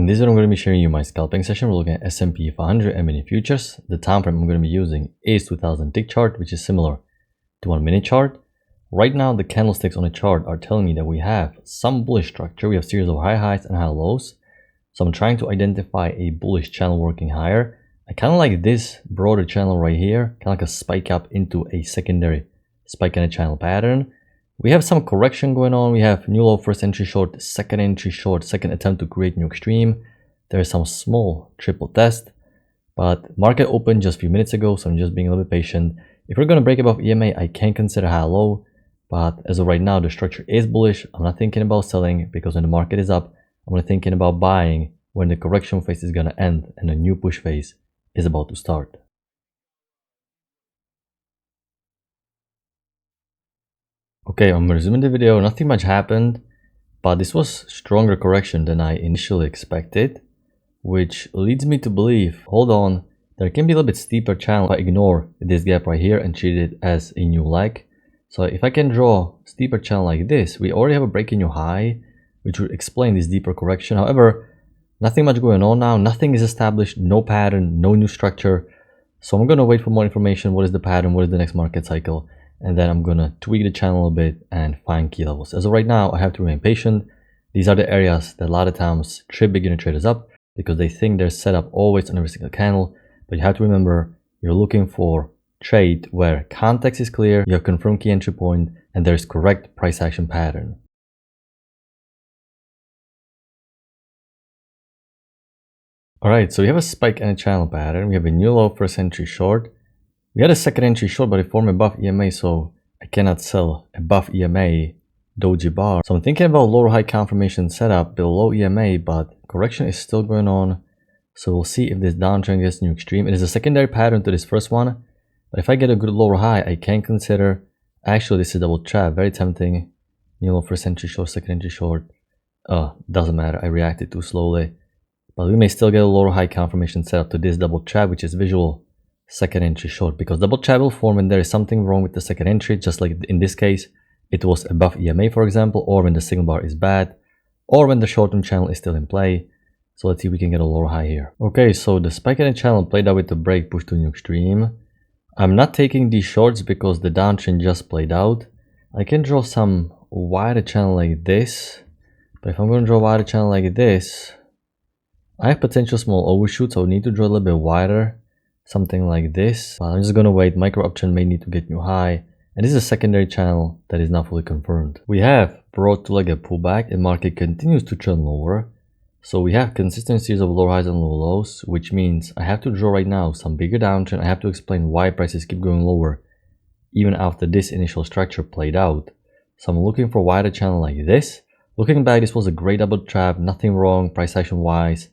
In this video, I'm going to be sharing you my scalping session. We're looking at S&P 500 and mini futures. The time frame I'm going to be using is 2000 tick chart, which is similar to 1 minute chart. Right now, the candlesticks on the chart are telling me that we have some bullish structure. We have series of high highs and high lows. So I'm trying to identify a bullish channel working higher. I kind of like this broader channel right here, kind of like a spike up into a secondary spike in a channel pattern. We have some correction going on. We have new low, first entry short, second entry short, second attempt to create new extreme. There is some small triple test, but market opened just a few minutes ago, so I'm just being a little bit patient. If we're going to break above EMA, I can consider high low, but as of right now, the structure is bullish. I'm not thinking about selling because when the market is up, I'm not thinking about buying when the correction phase is going to end and a new push phase is about to start. Okay, I'm resuming the video. Nothing much happened, but this was stronger correction than I initially expected, which leads me to believe, hold on, there can be a little bit steeper channel if I ignore this gap right here and treat it as a new leg. So if I can draw steeper channel like this, we already have a breaking new high, which would explain this deeper correction. However, nothing much going on now. Nothing is established, no pattern, no new structure. So I'm going to wait for more information. What is the pattern? What is the next market cycle? And then I'm going to tweak the channel a bit and find key levels. As of right now, I have to remain patient. These are the areas that a lot of times trip beginner traders up because they think they're set up always on every single candle. But you have to remember, you're looking for trade where context is clear, you have confirmed key entry point, and there's correct price action pattern. Alright, so we have a spike and a channel pattern. We have a new low, first entry short. We had a second entry short, but it formed above EMA, so I cannot sell above EMA doji bar. So I'm thinking about lower high confirmation setup below EMA, but correction is still going on. So we'll see if this downtrend gets new extreme. It is a secondary pattern to this first one, but if I get a good lower high, I can consider. Actually, this is double trap, very tempting. New low, first entry short, second entry short. Doesn't matter, I reacted too slowly. But we may still get a lower high confirmation setup to this double trap, which is visual second entry short, because double trap will form when there is something wrong with the second entry, just like in this case it was above EMA, for example, or when the signal bar is bad, or when the short-term channel is still in play. So let's see if we can get a lower high here. Okay, so the spike in the channel played out with the break, push to new extreme. I'm not taking these shorts because the downtrend just played out. I can draw some wider channel like this, but if I'm going to draw a wider channel like this, I have potential small overshoot, so I need to draw a little bit wider. Something like this. I'm just gonna wait. Micro uptrend may need to get new high, and this is a secondary channel that is not fully confirmed. We have broad two-legged pullback and market continues to trend lower, so we have consistent series of low highs and low lows, which means I have to draw right now some bigger downtrend. I have to explain why prices keep going lower even after this initial structure played out. So I'm looking for a wider channel like this. Looking back, this was a great double trap, nothing wrong price action wise.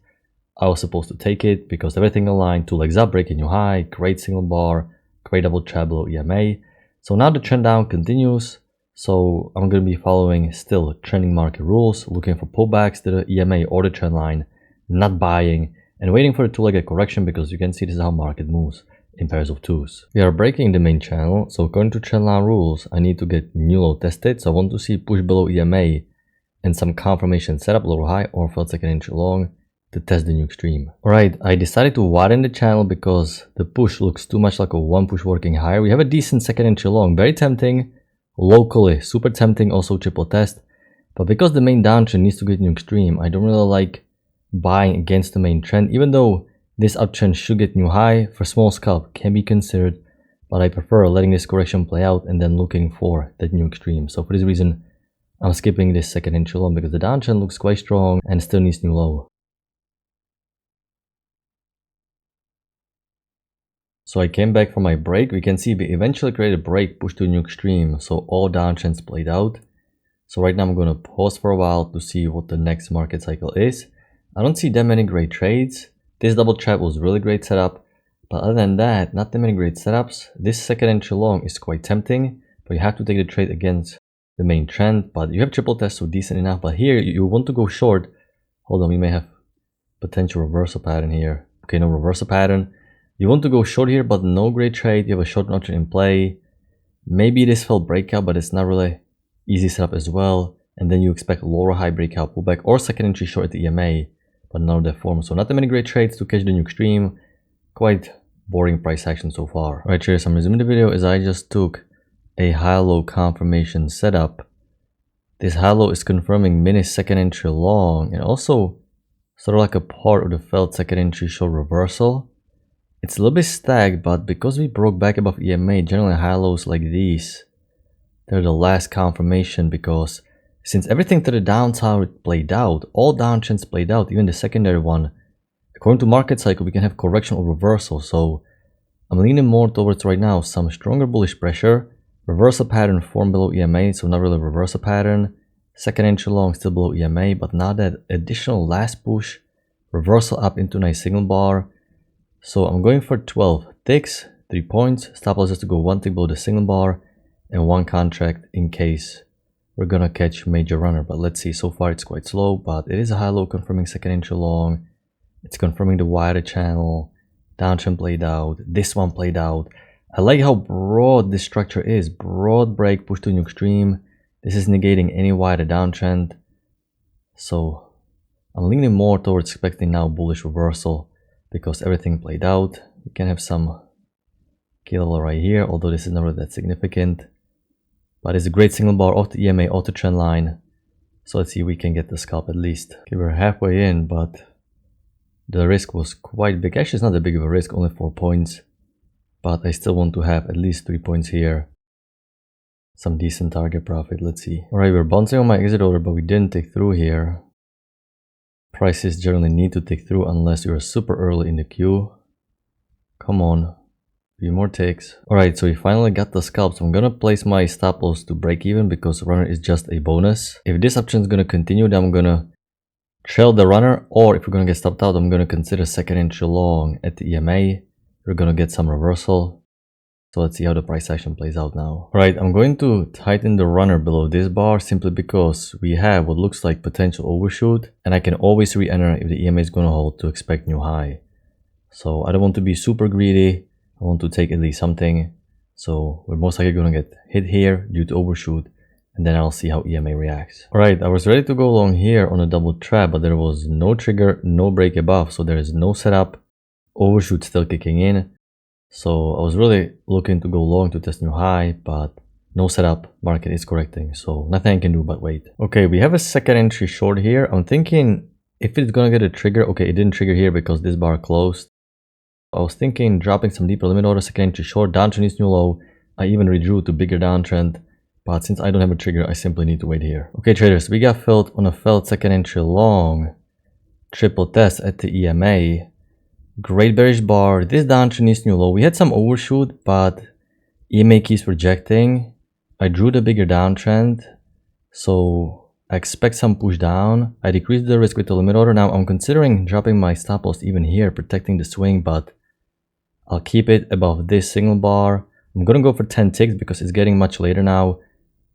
I was supposed to take it because everything aligned, 2 legs up, breaking new high, great single bar, great double trap below EMA. So now the trend down continues. So I'm going to be following still trending market rules, looking for pullbacks to the EMA or the trend line, not buying, and waiting for the two-legged correction because you can see this is how market moves in pairs of twos. We are breaking the main channel, so according to trendline rules, I need to get new low tested. So I want to see push below EMA and some confirmation setup, lower high or felt second entry long, to test the new extreme. Alright, I decided to widen the channel because the push looks too much like a one push working higher. We have a decent second entry long, very tempting, locally, super tempting, also triple test. But because the main downtrend needs to get new extreme, I don't really like buying against the main trend, even though this uptrend should get new high. For small scalp can be considered, but I prefer letting this correction play out and then looking for that new extreme. So for this reason, I'm skipping this second entry long because the downtrend looks quite strong and still needs new low. So I came back from my break. We can see we eventually created a break, push to a new extreme. So all downtrends played out. So right now I'm going to pause for a while to see what the next market cycle is. I don't see that many great trades. This double trap was really great setup. But other than that, not that many great setups. This second entry long is quite tempting, but you have to take the trade against the main trend. But you have triple test, so decent enough. But here you want to go short. Hold on, we may have potential reversal pattern here. Okay, no reversal pattern. You want to go short here, but no great trade. You have a short option in play. Maybe this fell breakout, but it's not really easy setup as well. And then you expect lower high breakout pullback or second entry short at the EMA. but none of that form. So not that many great trades to catch the new extreme. Quite boring price action so far. Alright, cheers. I'm resuming the video as I just took a high-low confirmation setup. This high-low is confirming mini second entry long and also sort of like a part of the failed second entry short reversal. It's a little bit stacked, but because we broke back above EMA, generally high-lows like these, they're the last confirmation, because since everything to the downside played out, all downtrends played out, even the secondary one, according to market cycle, we can have correction or reversal. So I'm leaning more towards right now some stronger bullish pressure. Reversal pattern formed below EMA, so not really a reversal pattern. Second entry long still below EMA, but now that additional last push, reversal up into nice signal bar. So I'm going for 12 ticks, 3 points. Stop loss is to go 1 tick below the signal bar and 1 contract in case we're gonna catch major runner. But let's see, so far it's quite slow, but it is a high-low confirming second entry long. It's confirming the wider channel. Downtrend played out. This one played out. I like how broad this structure is. Broad break, push to a new extreme. This is negating any wider downtrend. So I'm leaning more towards expecting now bullish reversal because everything played out. We can have some kill right here, although this is not really that significant. But it's a great signal bar off the EMA, off the trend line. So let's see if we can get the scalp at least. Okay, we're halfway in, but the risk was quite big. Actually, it's not that big of a risk, only 4 points. But I still want to have at least 3 points here. Some decent target profit, let's see. Alright, we're bouncing on my exit order, but we didn't tick through here. Prices generally need to tick through unless you're super early in the queue. Come on. Few more ticks. Alright, so we finally got the scalp. So I'm gonna place my stop loss to break even because runner is just a bonus. If this option is gonna continue, then I'm gonna trail the runner, or if we're gonna get stopped out, I'm gonna consider second entry long at the EMA. We're gonna get some reversal. So let's see how the price action plays out now. Alright, I'm going to tighten the runner below this bar simply because we have what looks like potential overshoot, and I can always re-enter if the EMA is gonna hold to expect new high. So I don't want to be super greedy. I want to take at least something. So we're most likely gonna get hit here due to overshoot, and then I'll see how EMA reacts. Alright, I was ready to go long here on a double trap, but there was no trigger, no break above, so there is no setup. Overshoot still kicking in. So I was really looking to go long to test new high, but no setup. Market is correcting, so nothing I can do but wait. Okay, we have a second entry short here. I'm thinking if it's gonna get a trigger. Okay, it didn't trigger here because this bar closed. I was thinking dropping some deeper limit order, second entry short, downtrend is new low. I even redrew to bigger downtrend, but since I don't have a trigger, I simply need to wait here. Okay, traders, we got filled on a failed second entry long. Triple test at the EMA. Great bearish bar. This downtrend is new low. We had some overshoot, but EMA keeps rejecting. I drew the bigger downtrend, so I expect some push down. I decreased the risk with the limit order. Now I'm considering dropping my stop loss even here, protecting the swing, but I'll keep it above this signal bar. I'm gonna go for 10 ticks because it's getting much later now.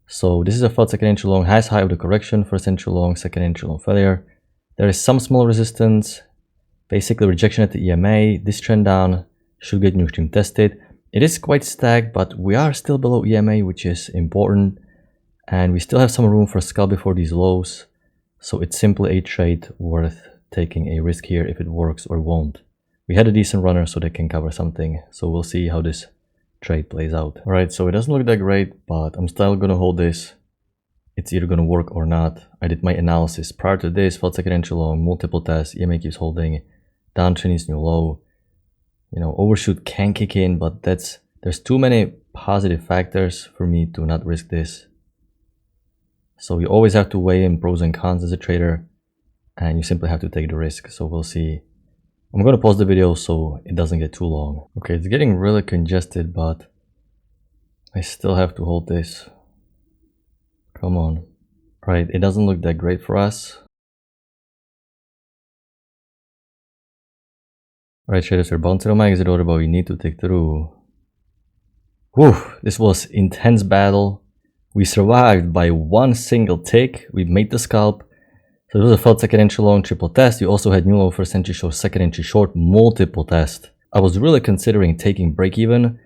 So this is a failed second entry long, highest high of the correction, first entry long, second entry long failure. There is some small resistance. Basically rejection at the EMA. This trend down should get new extreme tested. It is quite stacked, but we are still below EMA, which is important. And we still have some room for a scalp before these lows. So it's simply a trade worth taking a risk here if it works or won't. We had a decent runner, so they can cover something. So we'll see how this trade plays out. Alright, so it doesn't look that great, but I'm still gonna hold this. It's either gonna work or not. I did my analysis prior to this, failed second entry long, multiple tests, EMA keeps holding. Downtrend is new low. You know, overshoot can kick in, but there's too many positive factors for me to not risk this. So you always have to weigh in pros and cons as a trader, and you simply have to take the risk. So we'll see. I'm gonna pause the video so it doesn't get too long. Okay, it's getting really congested, but I still have to hold this. Come on. Right, it doesn't look that great for us. Alright, traders, we're bouncing on my exit order, but we need to tick through. Whew, this was intense battle. We survived by one single tick. We made the scalp. So it was a failed second entry long, triple test. You also had new low, first entry short, second entry short, multiple test. I was really considering taking break even,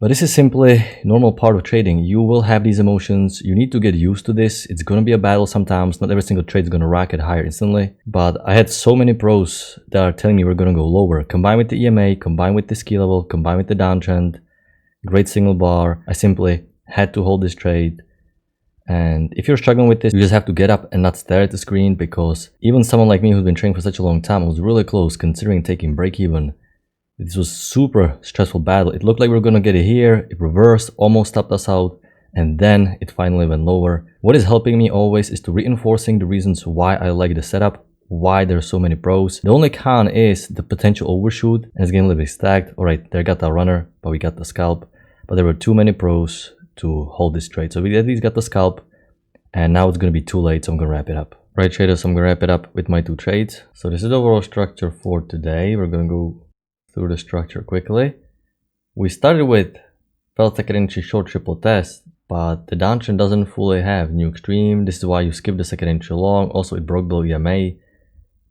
But this is simply normal part of trading. You will have these emotions. You need to get used to this. It's going to be a battle sometimes. Not every single trade is going to rocket higher instantly. But I had so many pros that are telling me we're going to go lower. Combined with the EMA, combined with the ski level, combined with the downtrend, great signal bar. I simply had to hold this trade. And if you're struggling with this, you just have to get up and not stare at the screen, because even someone like me who's been trading for such a long time was really close considering taking break even. This was super stressful battle. It looked like we were going to get it here. It reversed, almost stopped us out, and then it finally went lower. What is helping me always is to reinforcing the reasons why I like the setup, why there's so many pros. The only con is the potential overshoot, and it's getting a little bit stacked. Alright, there got the runner, but we got the scalp. But there were too many pros to hold this trade. So we at least got the scalp, and now it's going to be too late, so I'm going to wrap it up. Right, traders, so I'm going to wrap it up with my 2 trades. So this is the overall structure for today. We're going to go through the structure quickly. We started with fell second entry short triple test, but the downtrend doesn't fully have new extreme. This is why you skip the second entry long. Also, it broke below EMA,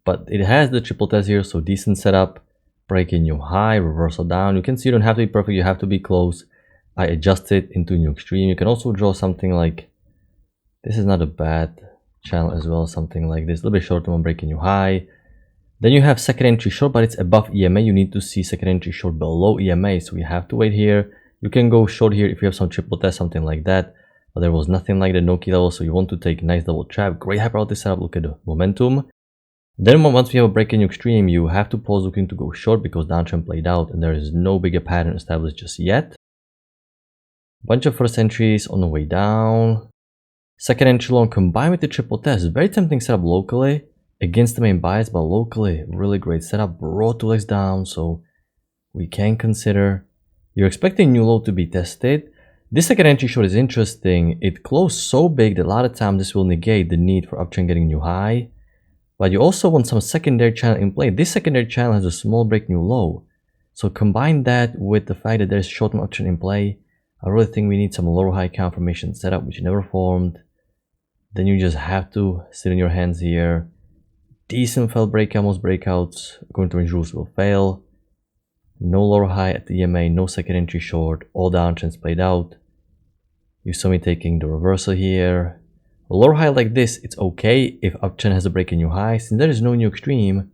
but it has the triple test here, so decent setup. Breaking new high, reversal down. You can see you don't have to be perfect, you have to be close. I adjusted into new extreme. You can also draw something like this. Is not a bad channel as well, something like this, a little bit shorter one, breaking new high. Then you have second entry short, but it's above EMA. You need to see second entry short below EMA, so you have to wait here. You can go short here if you have some triple test, something like that, but there was nothing like the no key level, so you want to take nice double trap. Great hyper setup. Look at the momentum. Then once we have a break in new extreme, you have to pause looking to go short because downtrend played out and there is no bigger pattern established just yet. Bunch of first entries on the way down. Second entry long combined with the triple test. Very tempting setup locally against the main bias, but locally really great setup. Brought 2 legs down, so we can consider. You're expecting new low to be tested. This second entry short is interesting. It closed so big that a lot of times this will negate the need for uptrend getting new high. But you also want some secondary channel in play. This secondary channel has a small break new low. So combine that with the fact that there's short-term uptrend in play. I really think we need some lower high confirmation setup, which never formed. Then you just have to sit in your hands here. Decent fail breakout, most breakouts according to range rules will fail. No lower high at the EMA, no second entry short, all downtrends played out. You saw me taking the reversal here. A lower high like this, it's okay if uptrend has a break in new high. Since there is no new extreme,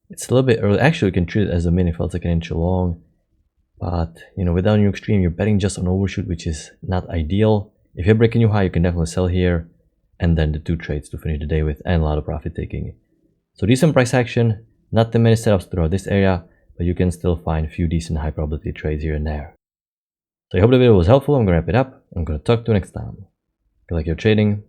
it's a little bit early. Actually, you can treat it as a mini fail second entry long. But, you know, without new extreme, you're betting just on overshoot, which is not ideal. If you're breaking new high, you can definitely sell here. And then the 2 trades to finish the day with, and a lot of profit taking. So decent price action, not too many setups throughout this area, but you can still find a few decent high probability trades here and there. So I hope the video was helpful. I'm going to wrap it up. I'm going to talk to you next time. Good luck your trading.